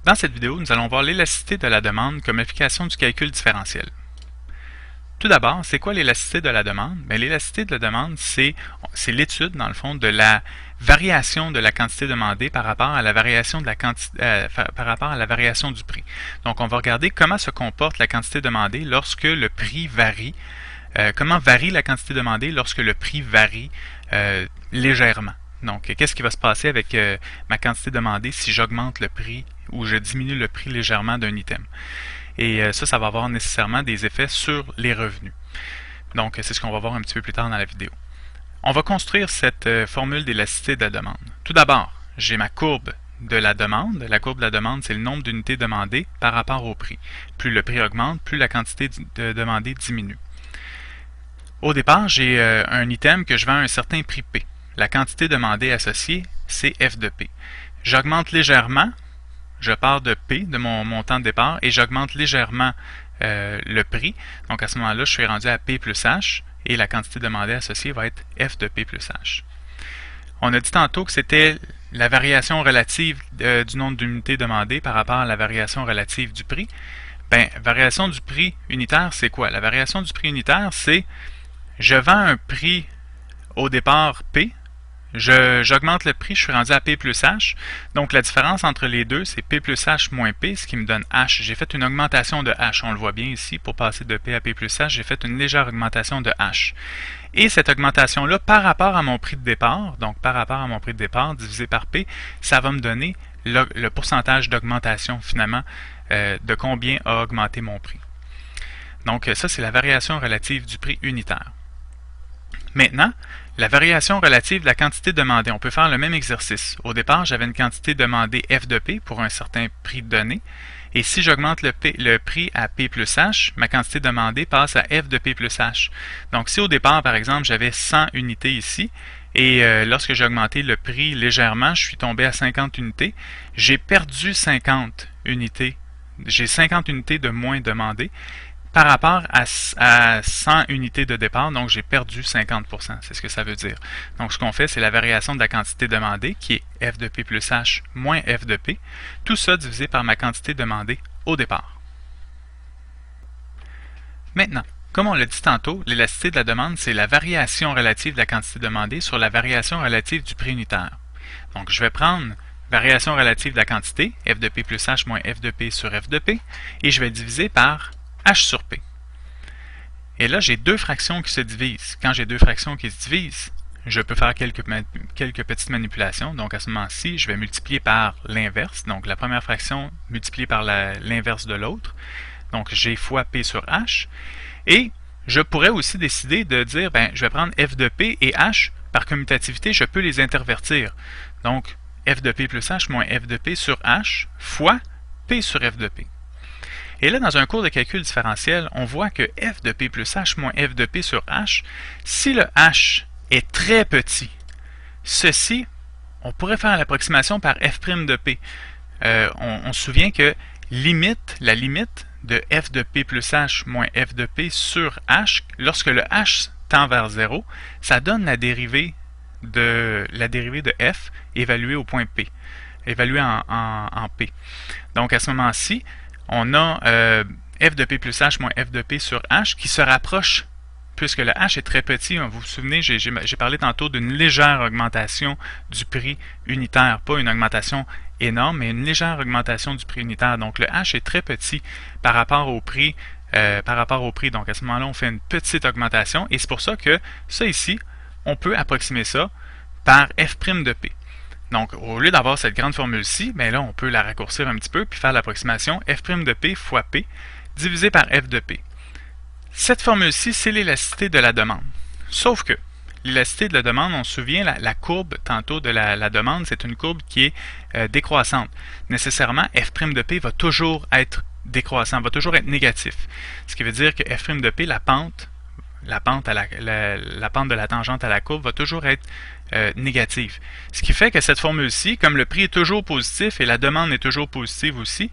Dans cette vidéo, nous allons voir l'élasticité de la demande comme application du calcul différentiel. Tout d'abord, c'est quoi l'élasticité de la demande? L'élasticité de la demande, c'est l'étude, dans le fond, de la variation de la quantité demandée par rapport à la variation de la par rapport à la variation du prix. Donc, on va regarder comment se comporte la quantité demandée lorsque le prix varie. Comment varie la quantité demandée lorsque le prix varie légèrement. Donc, qu'est-ce qui va se passer avec ma quantité demandée si j'augmente le prix ou je diminue le prix légèrement d'un item. Et ça va avoir nécessairement des effets sur les revenus. Donc, c'est ce qu'on va voir un petit peu plus tard dans la vidéo. On va construire cette formule d'élasticité de la demande. Tout d'abord, j'ai ma courbe de la demande. La courbe de la demande, c'est le nombre d'unités demandées par rapport au prix. Plus le prix augmente, plus la quantité demandée diminue. Au départ, j'ai un item que je vends à un certain prix P. La quantité demandée associée, c'est F de P. J'augmente légèrement, je pars de P, de mon montant de départ, et j'augmente légèrement le prix. Donc à ce moment-là, je suis rendu à P plus H, et la quantité demandée associée va être F de P plus H. On a dit tantôt que c'était la variation relative du nombre d'unités demandées par rapport à la variation relative du prix. Variation du prix unitaire, c'est quoi? La variation du prix unitaire, c'est je vends un prix au départ P, j'augmente le prix, je suis rendu à P plus H. Donc la différence entre les deux, c'est P plus H moins P, ce qui me donne H. J'ai fait une augmentation de H, on le voit bien ici, pour passer de P à P plus H, j'ai fait une légère augmentation de H. Et cette augmentation-là, par rapport à mon prix de départ, donc par rapport à mon prix de départ divisé par P, ça va me donner le pourcentage d'augmentation finalement de combien a augmenté mon prix. Donc ça, c'est la variation relative du prix unitaire. Maintenant, la variation relative de la quantité demandée. On peut faire le même exercice. Au départ, j'avais une quantité demandée F de P pour un certain prix donné. Et si j'augmente le prix à P plus H, ma quantité demandée passe à F de P plus H. Donc si au départ, par exemple, j'avais 100 unités ici, et lorsque j'ai augmenté le prix légèrement, je suis tombé à 50 unités, j'ai perdu 50 unités. J'ai 50 unités de moins demandées par rapport à 100 unités de départ, donc j'ai perdu 50%, c'est ce que ça veut dire. Donc ce qu'on fait, c'est la variation de la quantité demandée, qui est F de P plus H moins F de P, tout ça divisé par ma quantité demandée au départ. Maintenant, comme on l'a dit tantôt, l'élasticité de la demande, c'est la variation relative de la quantité demandée sur la variation relative du prix unitaire. Donc je vais prendre variation relative de la quantité, F de P plus H moins F de P sur F de P, et je vais diviser par H sur P. Et là, j'ai deux fractions qui se divisent. Quand j'ai deux fractions qui se divisent, je peux faire quelques petites manipulations. Donc à ce moment-ci, je vais multiplier par l'inverse. Donc la première fraction multipliée par l'inverse de l'autre. Donc j'ai fois P sur H. Et je pourrais aussi décider de dire, je vais prendre F de P et H. Par commutativité, je peux les intervertir. Donc F de P plus H moins F de P sur H fois P sur F de P. Et là, dans un cours de calcul différentiel, on voit que f de p plus h moins f de p sur h, si le h est très petit, ceci, on pourrait faire l'approximation par f' de p. On se souvient que la limite de f de p plus h moins f de p sur h, lorsque le h tend vers 0, ça donne la dérivée de f évaluée au point p, évaluée en p. Donc à ce moment-ci, on a f de p plus h moins f de p sur h qui se rapproche, puisque le h est très petit. Vous vous souvenez, j'ai parlé tantôt d'une légère augmentation du prix unitaire, pas une augmentation énorme, mais une légère augmentation du prix unitaire. Donc le h est très petit par rapport au prix. Donc à ce moment-là, on fait une petite augmentation, et c'est pour ça que ça ici, on peut approximer ça par f' de p. Donc, au lieu d'avoir cette grande formule-ci, là, on peut la raccourcir un petit peu puis faire l'approximation f' de p fois p divisé par f de p. Cette formule-ci, c'est l'élasticité de la demande. Sauf que l'élasticité de la demande, on se souvient, la courbe tantôt de la demande, c'est une courbe qui est décroissante. Nécessairement, f' de p va toujours être décroissant, va toujours être négatif. Ce qui veut dire que f' de p, la pente de la tangente à la courbe va toujours être négative. Ce qui fait que cette formule-ci, comme le prix est toujours positif et la demande est toujours positive aussi,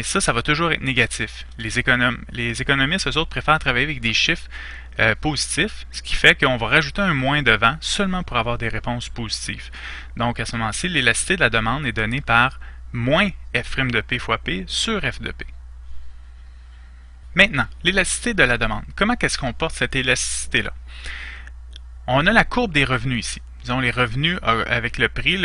ça va toujours être négatif. Les économistes, eux autres, préfèrent travailler avec des chiffres positifs, ce qui fait qu'on va rajouter un moins devant seulement pour avoir des réponses positives. Donc à ce moment-ci, l'élasticité de la demande est donnée par moins f' de p fois p sur f de p. Maintenant, l'élasticité de la demande. Comment est-ce qu'on porte cette élasticité-là? On a la courbe des revenus ici. Disons les revenus avec le prix,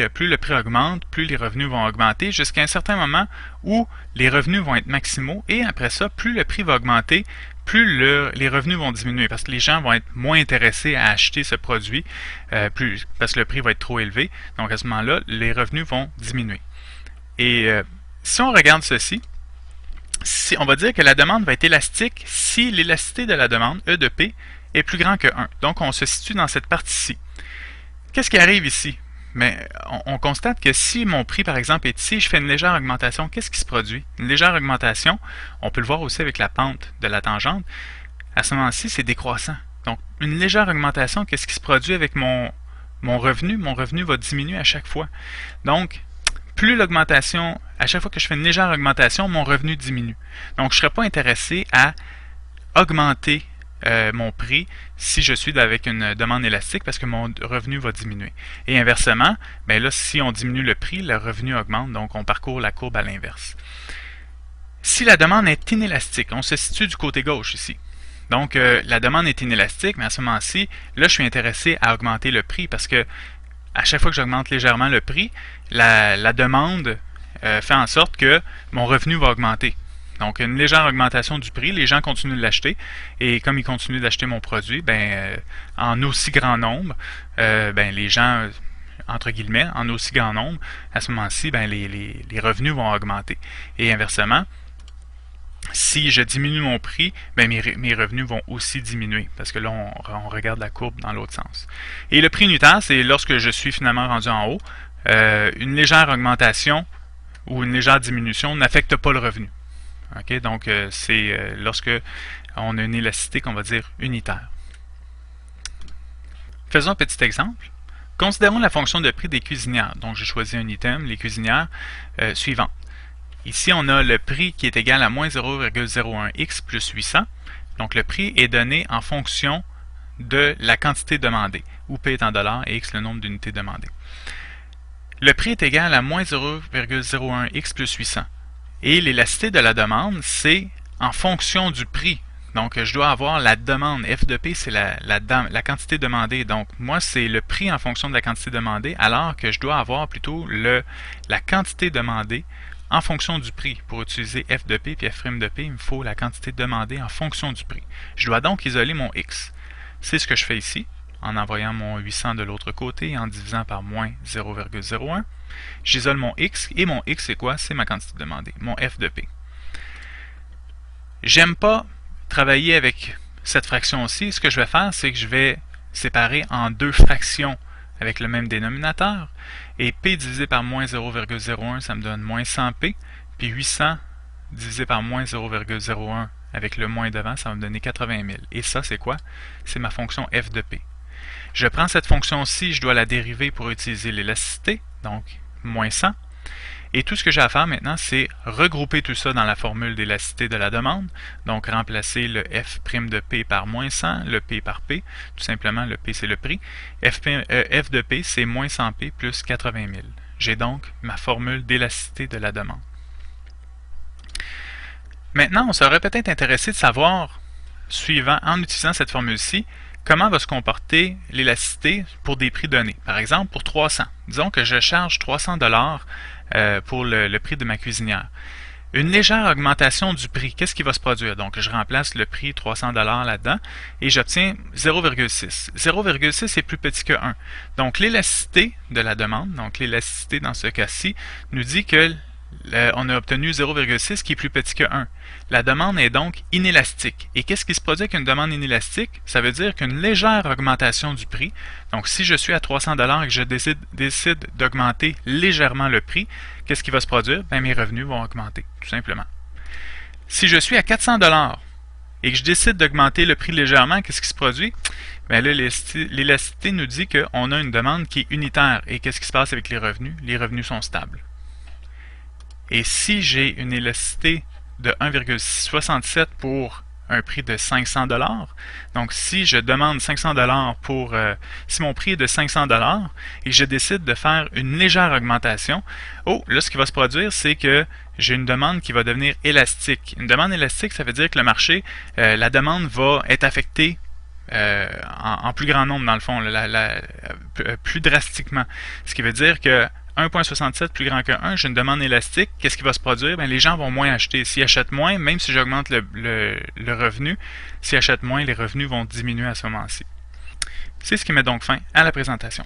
plus le prix augmente, plus les revenus vont augmenter, jusqu'à un certain moment où les revenus vont être maximaux, et après ça, plus le prix va augmenter, plus les revenus vont diminuer, parce que les gens vont être moins intéressés à acheter ce produit, parce que le prix va être trop élevé. Donc à ce moment-là, les revenus vont diminuer. Et si on regarde ceci, on va dire que la demande va être élastique si l'élasticité de la demande, E de P, est plus grand que 1. Donc on se situe dans cette partie-ci. Qu'est-ce qui arrive ici? Mais on constate que si mon prix, par exemple, est ici, je fais une légère augmentation, qu'est-ce qui se produit? Une légère augmentation, on peut le voir aussi avec la pente de la tangente, à ce moment-ci, c'est décroissant. Donc, une légère augmentation, qu'est-ce qui se produit avec mon revenu? Mon revenu va diminuer à chaque fois. Donc, plus l'augmentation, à chaque fois que je fais une légère augmentation, mon revenu diminue. Donc, je ne serais pas intéressé à augmenter mon prix si je suis avec une demande élastique parce que mon revenu va diminuer. Et inversement, ben là, si on diminue le prix, le revenu augmente, donc on parcourt la courbe à l'inverse. Si la demande est inélastique, on se situe du côté gauche ici. Donc, la demande est inélastique, mais à ce moment-ci, là, je suis intéressé à augmenter le prix parce que à chaque fois que j'augmente légèrement le prix, la demande fait en sorte que mon revenu va augmenter. Donc, une légère augmentation du prix, les gens continuent de l'acheter, et comme ils continuent d'acheter mon produit, en aussi grand nombre, les gens, entre guillemets, en aussi grand nombre, à ce moment-ci, les revenus vont augmenter. Et inversement, si je diminue mon prix, mes revenus vont aussi diminuer, parce que là, on regarde la courbe dans l'autre sens. Et le prix unitaire, c'est lorsque je suis finalement rendu en haut, une légère augmentation ou une légère diminution n'affecte pas le revenu. Okay? Donc, c'est lorsque on a une élasticité qu'on va dire unitaire. Faisons un petit exemple. Considérons la fonction de prix des cuisinières. Donc, j'ai choisi un item, les cuisinières suivantes. Ici, on a le prix qui est égal à moins 0,01x plus 800. Donc, le prix est donné en fonction de la quantité demandée, où P est en dollars et X le nombre d'unités demandées. Le prix est égal à moins 0,01x plus 800. Et l'élasticité de la demande, c'est en fonction du prix. Donc, je dois avoir la demande. F de P, c'est la quantité demandée. Donc, moi, c'est le prix en fonction de la quantité demandée, alors que je dois avoir plutôt la quantité demandée en fonction du prix. Pour utiliser F de P et F' de P, il me faut la quantité demandée en fonction du prix. Je dois donc isoler mon X. C'est ce que je fais ici, en envoyant mon 800 de l'autre côté et en divisant par moins 0,01. J'isole mon X, et mon X, c'est quoi? C'est ma quantité demandée, mon F de P. J'aime pas travailler avec cette fraction-ci. Ce que je vais faire, c'est que je vais séparer en deux fractions avec le même dénominateur. Et P divisé par moins 0,01, ça me donne moins 100P. Puis 800 divisé par moins 0,01 avec le moins devant, ça va me donner 80 000. Et ça, c'est quoi? C'est ma fonction F de P. Je prends cette fonction-ci, je dois la dériver pour utiliser l'élasticité, donc moins 100. Et tout ce que j'ai à faire maintenant, c'est regrouper tout ça dans la formule d'élasticité de la demande. Donc, remplacer le F' de P par moins 100, le P par P. Tout simplement, le P, c'est le prix. F de P, c'est moins 100P plus 80 000. J'ai donc ma formule d'élasticité de la demande. Maintenant, on serait peut-être intéressé de savoir, en utilisant cette formule-ci, comment va se comporter l'élasticité pour des prix donnés. Par exemple, pour 300. Disons que je charge 300 $ pour le prix de ma cuisinière. Une légère augmentation du prix, qu'est-ce qui va se produire? Donc, je remplace le prix 300 $ là-dedans et j'obtiens 0,6. 0,6 est plus petit que 1. Donc, l'élasticité de la demande, donc l'élasticité dans ce cas-ci, nous dit que on a obtenu 0,6 qui est plus petit que 1. La demande est donc inélastique. Et qu'est-ce qui se produit avec une demande inélastique? Ça veut dire qu'une légère augmentation du prix, donc si je suis à 300 $ et que je décide d'augmenter légèrement le prix, qu'est-ce qui va se produire? Mes revenus vont augmenter, tout simplement. Si je suis à 400 $ et que je décide d'augmenter le prix légèrement, qu'est-ce qui se produit? Là, l'élasticité nous dit qu'on a une demande qui est unitaire. Et qu'est-ce qui se passe avec les revenus? Les revenus sont stables. Et si j'ai une élasticité de 1,67 pour un prix de 500 $. Donc, si je demande 500 $ pour... si mon prix est de 500 $ et je décide de faire une légère augmentation, là, ce qui va se produire, c'est que j'ai une demande qui va devenir élastique. Une demande élastique, ça veut dire que le marché, la demande va être affectée en plus grand nombre, dans le fond, plus drastiquement. Ce qui veut dire que 1.67 plus grand que 1, j'ai une demande élastique. Qu'est-ce qui va se produire? Bien, les gens vont moins acheter. S'ils achètent moins, même si j'augmente le revenu, s'ils achètent moins, les revenus vont diminuer à ce moment-ci. C'est ce qui met donc fin à la présentation.